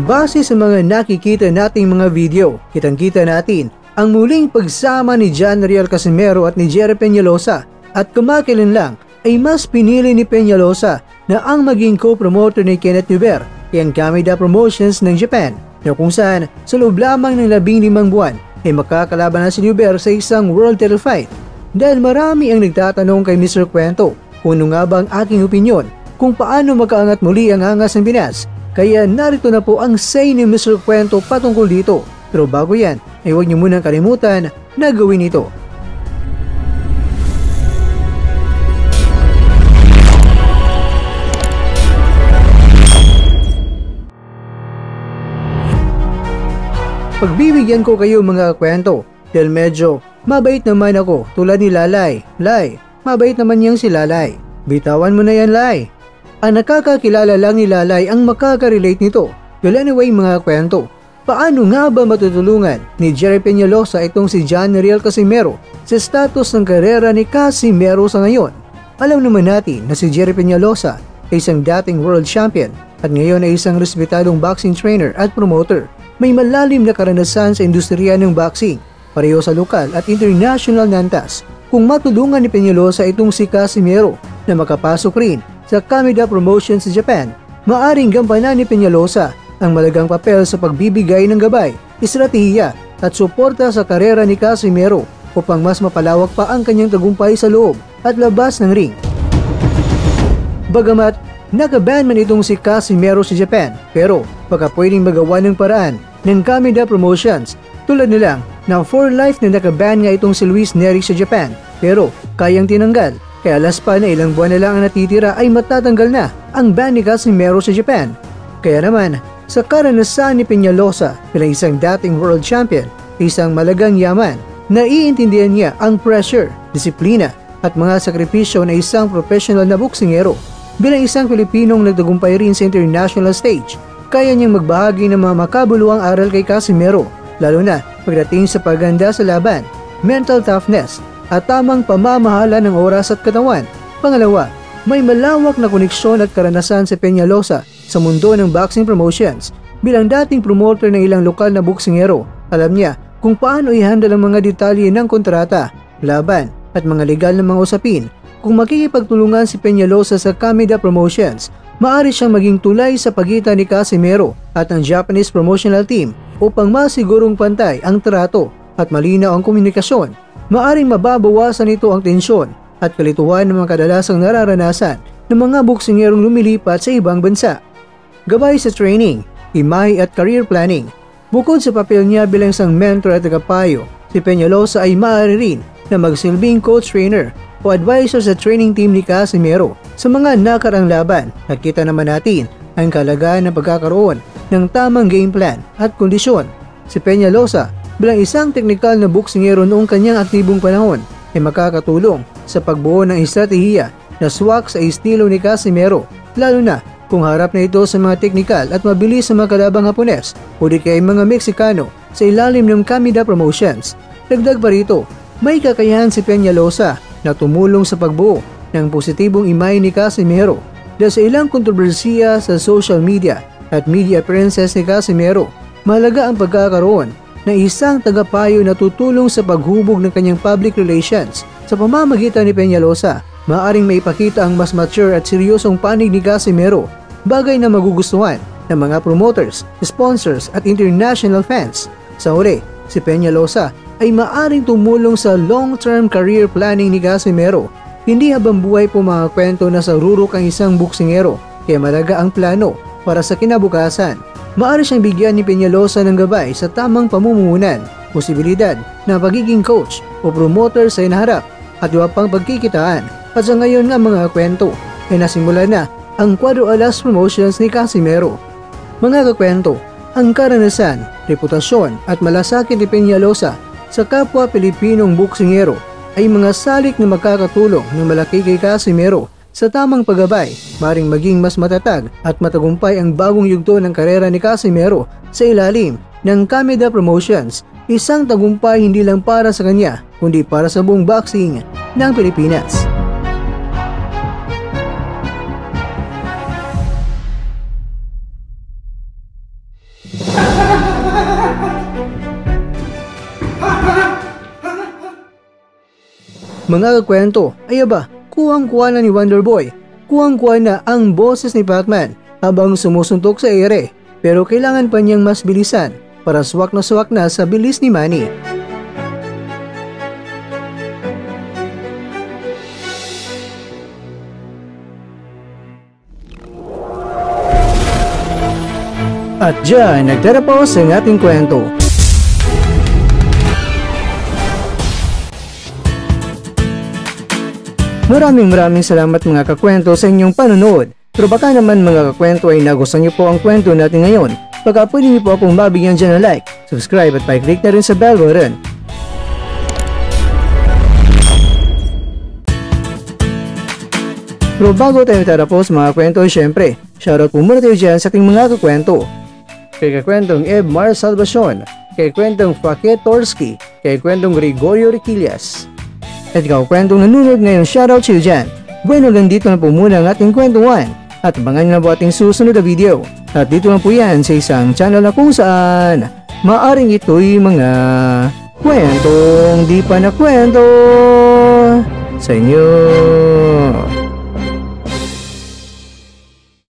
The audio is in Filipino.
Base sa mga nakikita nating mga video, kitang-kita natin ang muling pagsama ni John Riel Casimero at ni Jerry Peñalosa at kumakailan lang ay mas pinili ni Peñalosa na ang maging co-promoter ni Kenneth Nuber kay Kameda Promotions ng Japan na kung saan sa loob lamang ng 15 buwan ay makakalaban na si Nuber sa isang world title fight. Dahil marami ang nagtatanong kay Mr. Kwento kung ano nga ba ang aking opinyon kung paano makaangat muli ang angas ng Pinas. Kaya narito na po ang say ni Mr. Kwento patungkol dito. Pero bago yan ay huwag niyo munang kalimutan na gawin ito. Pagbibigyan ko kayo mga kwento dahil medyo mabait naman ako tulad ni Lalay. Lay, mabait naman niyang si Lalay. Bitawan mo na yan, Lay. Ang nakakakilala lang ni Lalay ang makaka-relate nito. Well anyway mga kwento, paano nga ba matutulungan ni Jerry Peñalosa itong si John Riel Casimero sa status ng karera ni Casimero sa ngayon? Alam naman natin na si Jerry Peñalosa ay isang dating world champion at ngayon ay isang respetadong boxing trainer at promoter. May malalim na karanasan sa industriya ng boxing, pareho sa lokal at international na antas. Kung matulungan ni Peñalosa itong si Casimero na makapasok rin sa Kameda Promotions sa Japan, maaring gampanan ni Peñalosa ang malagang papel sa pagbibigay ng gabay, estratehiya at suporta sa karera ni Casimero upang mas mapalawak pa ang kanyang tagumpay sa loob at labas ng ring. Bagamat nakaban man itong si Casimero sa Japan, pero baka pwedeng magawa ng paraan ng Kameda Promotions tulad nilang na for life na nakaban nga itong si Luis Neri sa Japan pero kayang tinanggal. Kaya alas pa na ilang buwan na lang ang natitira ay matatanggal na ang ban ni Casimero sa Japan. Kaya naman, sa karanasan ni Peñalosa bilang isang dating world champion, isang malagang yaman, naiintindihan niya ang pressure, disiplina at mga sakripisyo na isang professional na boksingero. Bilang isang Pilipinong nagtagumpay rin sa international stage, kaya niyang magbahagi ng mga makabuluhang aral kay Casimero, lalo na pagdating sa pagganda sa laban, mental toughness, at tamang pamamahala ng oras at katawan. Pangalawa, may malawak na koneksyon at karanasan si Peñalosa sa mundo ng boxing promotions. Bilang dating promoter ng ilang lokal na boksingero, alam niya kung paano i-handle ang mga detalye ng kontrata, laban, at mga legal na mga usapin. Kung makikipagtulungan si Peñalosa sa Kameda Promotions, maaari siyang maging tulay sa pagitan ni Casimero at ang Japanese promotional team upang masigurong pantay ang trato at malinaw ang komunikasyon. Maaring mababawasan nito ang tensyon at kalituhan ng mga kadalasang nararanasan ng mga boksingerong lumilipat sa ibang bansa. Gabay sa training, imahe at career planning. Bukod sa papel niya bilang isang mentor at tagapayo, si Peñalosa ay maaari rin na magsilbing coach-trainer o advisor sa training team ni Casimero sa mga nakarang laban. Nakita naman natin ang kalagayan ng pagkakaroon ng tamang game plan at kondisyon. Si Peñalosa bilang isang teknikal na boksingero noong kanyang aktibong panahon ay makakatulong sa pagbuo ng estratehiya na swak sa estilo ni Casimero, lalo na kung harap na ito sa mga teknikal at mabilis sa mga kalabang Hapones o di kaya mga Meksikano sa ilalim ng Kameda Promotions. Dagdag pa rito, may kakayahan si Peñalosa na tumulong sa pagbuo ng positibong imahe ni Casimero dahil sa ilang kontrobersiya sa social media at media appearances ni Casimero. Mahalaga ang pagkakaroon ng isang tagapayo na tutulong sa paghubog ng kanyang public relations. Sa pamamagitan ni Peñalosa, maaaring maipakita ang mas mature at seryosong panig ni Casimero, bagay na magugustuhan ng mga promoters, sponsors at international fans. Sa huli, si Peñalosa ay maaaring tumulong sa long-term career planning ni Casimero. Hindi habang buhay po mga kwento na sa rurok ang isang boksingero, kaya malaga ang plano para sa kinabukasan. Maaari siyang bigyan ni Peñalosa ng gabay sa tamang pamumuhunan, posibilidad na pagiging coach o promoter sa inaharap at iba pang pagkikitaan. At sa ngayon nga mga kwento ay nasimula na ang Cuadro Alas Promotions ni Casimero. Mga kakwento, ang karanasan, reputasyon at malasakit ni Peñalosa sa kapwa Pilipinong boksingero ay mga salik na makakatulong ng malaki kay Casimero sa tamang paggabay. Maring maging mas matatag at matagumpay ang bagong yugto ng karera ni Casimero sa ilalim ng Kameda Promotions. Isang tagumpay hindi lang para sa kanya kundi para sa buong boxing ng Pilipinas. Mga kakwento, ay aba, kuhang-kuha na ni Wonderboy. Kuhang-kuha na ang boses ni Pacman habang sumusuntok sa ere. Pero kailangan pa niyang mas bilisan para swak na sa bilis ni Manny. At dyan, nagtatapos ang ating kwento. Maraming salamat mga kakwento sa inyong panonood. Pero baka naman mga kakwento ay nagustuhan niyo po ang kwento natin ngayon. Baka pwede niyo po akong mabigyan dyan ng like, subscribe at pa-click na rin sa bell button. Pero bago tayo tatapos mga kwento, syempre, shoutout po muna tayo dyan sa ating mga kakwento. Kay kakwentong Eb Mar Salvacion, kay kwentong Faket Torsky, kay kwentong Gregorio Riquillas. At ikaw kwentong nanonood ngayon, shoutout sa iyo dyan. Bueno, hanggang dito na po muna ang ating kwentuhan. At abangan nyo na po ating susunod na video. At dito na po yan sa isang channel na kung saan maaring ito'y mga kwentong di pa na kwento sa inyo.